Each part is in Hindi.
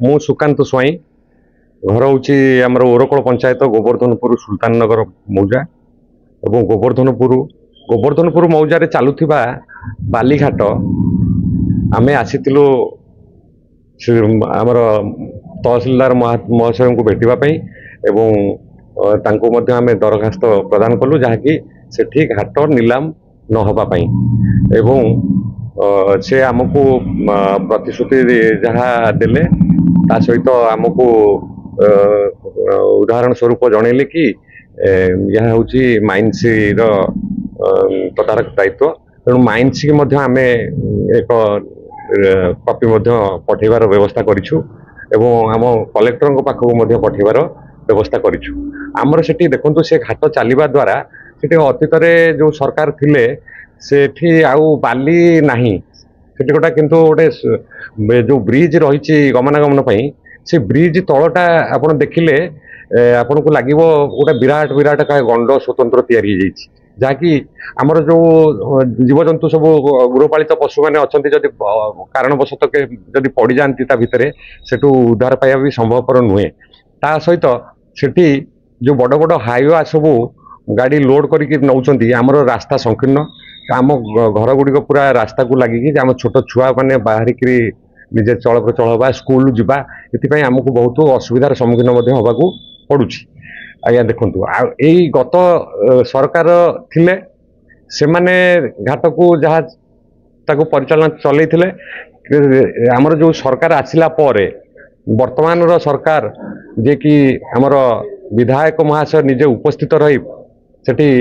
मु सुकांत स्वाई घर हूँ आमर ओरकल पंचायत गोवर्धनपुर सुल्तान नगर मौजा और गोवर्धनपुर मौजा चलुवा बालीघाट आम आसीलु आमर तहसिलदार महाशय को भेटापी एवं आम दरखास्त प्रदान कलु जहाँकि सेठी घाट नीलाम न होगापाई एवं से आमको प्रतिश्रुति जहाँ देले ता सहित आमको उदाहरण स्वरूप जनइले कि यह हूँ माइंस तदारक दायित्व तेणु माइंस की आम एक कॉपी पठेबार व्यवस्था करिछु एवं आम कलेक्टर पाखक पठेबार व्यवस्था करिछु। आमर सेठी देखंतु से घाट चलवा द्वारा सेठी अतीत जो सरकार थिले सेठी आउ बाली नाही सेठी गोटा किंतु गोटे जो ब्रिज रही गमनागमन से ब्रिज तलटा आपन देखिले आपन को लगे गोटे विराट विराट का गंड स्वतंत्र तैयारी जहाँकि आमर जो जीवजंतु सब गृहपालित पशु मैंने अच्छा जदि कारणवशत जदि पड़ जाती भितर सेठू उद्धार पाइबा भी संभवपर नुहे ता सहित सेठी जो बड़ बड़ हाईवे सब गाड़ी लोड करके नौकरी आमर रास्ता संकीर्ण आम घर गुड़िक पूरा रास्ता को लगिकी आम छोट छुआ मैंने बाहरिक निजे चल प्रचल हवा स्कूल जावा ये आमको बहुत असुविधार सम्मुखीन होगा पड़ुछि। आज्ञा देखु यही गत सरकार थिले से माने घाट को जहाँ ताको परिचालन चलते आमर जो सरकार आसिला परे वर्तमान सरकार जे कि आमर विधायक महाशय निजे उपस्थित रही सेठी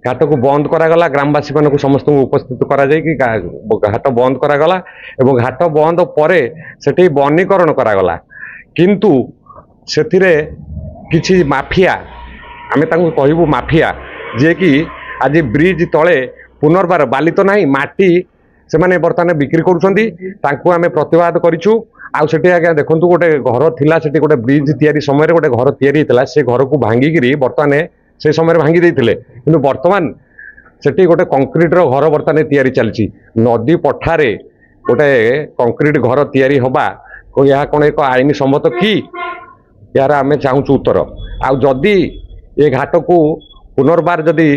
घाट को बंद करागला ग्रामवासी मानक समस्त उपस्थित करा जाय कि घाट बंद करागला एवं घाट बंद परे सेठी वनीकरण करागला किंतु सेथिरे किछि माफिया आमे तांको कहबू माफिया जे कि आज ब्रिज तले पुनर्बार बाली तो नाही माटी से माने बर्तमान बिक्री करूछंती तांको आमे प्रतिवाद करिछु। आउ सेठी आज्ञा देखंतु गोटे घर थिला सेठी गोटे ब्रिज तैयारी समय गोटे घर तैयारी हेतला से घर को भांगिकी बर्तमान से समय भांगी देइथिले किंतु वर्तमान सेठी गोटे कंक्रीट रो घर बर्तमान तैयारी चलछि नदी पठारे गोटे कंक्रीट घर तैयारी होबा को या कोन एक आईन सम्मत कि यार आमे चाहूछु उत्तर आउ जदि ये घाट को पुनर्बार जदि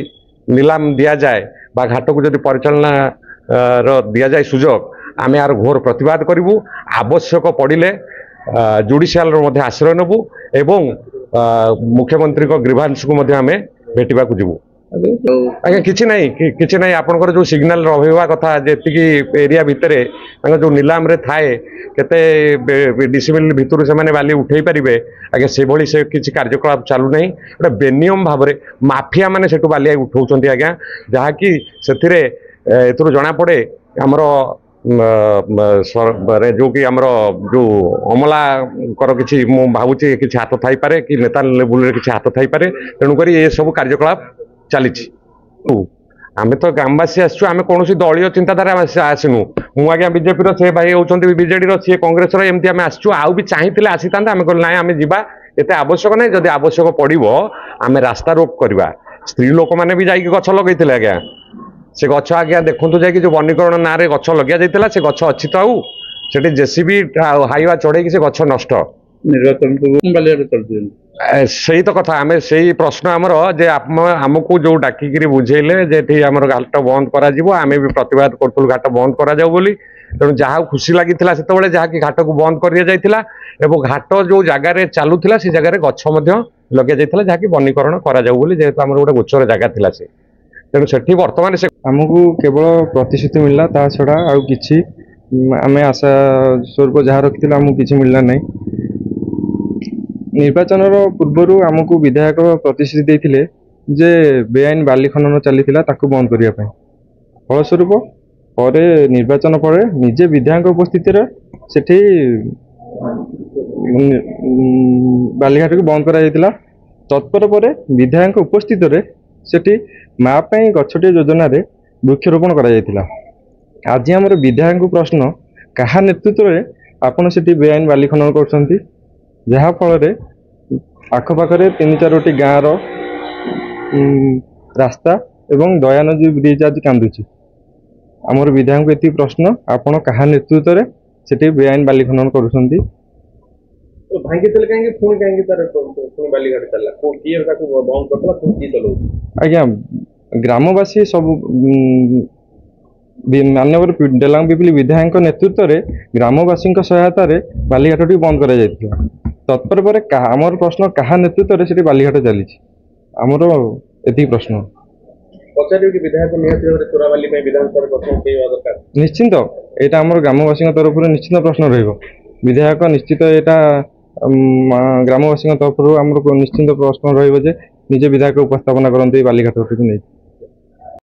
नीलाम दिया जाए बा घाट को जदि परिचालना दिया जाए सुजोग आम यार घोर प्रतिवाद करूँ आवश्यक पड़े जुडिशियाल आश्रय नबू एवं मुख्यमंत्री को ग्रीवांस को आम भेटा जीवु। आज्ञा किछि नाही आपनकर जो सिग्नल रहा कथा जी एरिया भितर जो नीलाम रे थाए केते डिसिमिल भितर से माने बाली उठे पारे आज्ञा से भली से किछि कार्यकलाप चालू नहीं गोटे बेनियम भाव में माफिया माने सेठू बाली उठाउछंती आज्ञा जहाँकि से जना पड़े आमर जो कि आमर जो अमला कर कि भावुची कि हाथ थी पारे कि नेता लेवल किसी हाथ थी पारे तेणुक ये सब कार्यकलाप चली आम तो ग्रामवासी आम कौन दलीय चिंताधारा आसनु मु आज्ञा बीजेपी से भाई होती बीजेडी सी कांग्रेस एमती आम आसचु आउ भी चाहिए आसी था आम कहल ना आम जा एत आवश्यक ना जब आवश्यक पड़ो आम रास्ता रोक करवा स्त्री लोक मैंने भी जाकि गछ लगे आज्ञा से गछ आज्ञा देखु जाकि जो वनीकरण ना रे गछ लगे जाता से गछ अच्छी तो आउ से जेसीबी हाइवा चढ़े से गछ नष्ट से तो कथा आम से प्रश्न आमर जे आमको जो डाकिकी बुझेले जे आम घाट बंद करा आम भी प्रतिवाद करूँ घाट बंद करा जाऊ बोली तेणु जहाँ खुशी लगी से जहाँकि घाट को बंद कर घाट जो जगार चलूला से जगह गछ लगे जाता जहाँकि वनीकरण करा जेहेतु आम गोटे गोचर जगह थी से ତେଣୁ ସେଠି ବର୍ତ୍ତମାନ ସେ ଆମକୁ କେବଳ ପ୍ରତିଶ୍ରୁତି ମିଳିଲା, ତା ଛଡ଼ା ଆଉ କିଛି ଆମେ ଆଶା ସ୍ୱରୂପ ଯାହା ରଖିଥିଲୁ ଆମକୁ କିଛି ମିଳିଲା ନାହିଁ। ନିର୍ବାଚନର ପୂର୍ବରୁ ଆମକୁ ବିଧାୟକ ପ୍ରତିଶ୍ରୁତି ଦେଇଥିଲେ ଯେ ବେଆଇନ ବାଲି ଖନନ ଚାଲିଥିଲା ତାକୁ ବନ୍ଦ କରିବା ପାଇଁ। ଫଳସ୍ୱରୂପ ପରେ ନିର୍ବାଚନ ପରେ ନିଜେ ବିଧାୟକ ଉପସ୍ଥିତିରେ ସେଠି ବାଲିଘାଟକୁ ବନ୍ଦ କରାଯାଇଥିଲା। ତତ୍ପର ପରେ ବିଧାୟକ ଉପସ୍ଥିତିରେ ସେଠି ମା ପାଇଁ ଗଛଟିଏ ଯୋଜନାରେ ବୃକ୍ଷରୋପଣ କରାଯାଇଥିଲା। ଆଜି ଆମର ବିଧାୟକ ପ୍ରଶ୍ନ, କାହା ନେତୃତ୍ୱରେ ଆପଣ ସେଠି ବେଆଇନ ବାଲି ଖନନ କରୁଛନ୍ତି, ଯାହାଫଳରେ ଆଖପାଖରେ 3-4ଟି ଗାଁର ରାସ୍ତା ଏବଂ ଦୟାନଦୀ ବ୍ରିଜ୍ ଆଜି କାନ୍ଦୁଛି। ଆମର ବିଧାୟକଙ୍କୁ ଏତିକି ପ୍ରଶ୍ନ, ଆପଣ କାହା ନେତୃତ୍ୱରେ ସେଠି ବେଆଇନ ବାଲି ଖନନ କରୁଛନ୍ତି? ଭାଙ୍ଗିଥିଲେ କାହିଁକି ପୁଣି କାହିଁକି ତାର ପୁଣି ବାଲିଘାଟ ଚାଲିଲା? କିଏ ତାକୁ ବନ୍ଦ କରିଥିଲା, ପୁଣି କିଏ ଚଲାଉଛି? ଆଜ୍ଞା, ଗ୍ରାମବାସୀ ସବୁ ମାନ୍ୟବର ଡେଲାଙ୍ଗ ପିପିଲି ବିଧାୟକଙ୍କ ନେତୃତ୍ୱରେ ଗ୍ରାମବାସୀଙ୍କ ସହାୟତାରେ ବାଲିଘାଟଟି ବନ୍ଦ କରାଯାଇଥିଲା। ତତ୍ପର ପରେ ଆମର ପ୍ରଶ୍ନ, କାହା ନେତୃତ୍ୱରେ ସେଠି ବାଲିଘାଟ ଚାଲିଛି? ଆମର ଏତିକି ପ୍ରଶ୍ନ। ପଚାରିବେ କି ବିଧାୟକ ନିହାତି ଭାବରେ ଚୋରା ବାଲି ପାଇଁ ବିଧାନସଭାରେ ପ୍ରଶ୍ନ ଉଠେଇବା ଦରକାର? ନିଶ୍ଚିନ୍ତ, ଏଇଟା ଆମର ଗ୍ରାମବାସୀଙ୍କ ତରଫରୁ ନିଶ୍ଚିତ ପ୍ରଶ୍ନ ରହିବ। ବିଧାୟକ ନିଶ୍ଚିତ ଏଇଟା ଗ୍ରାମବାସୀଙ୍କ ତରଫରୁ ଆମର ନିଶ୍ଚିନ୍ତ ପ୍ରଶ୍ନ ରହିବ ଯେ ନିଜେ ବିଧାୟକ ଉପସ୍ଥାପନା କରନ୍ତି ବାଲିଘାଟଟିକୁ ନେଇ।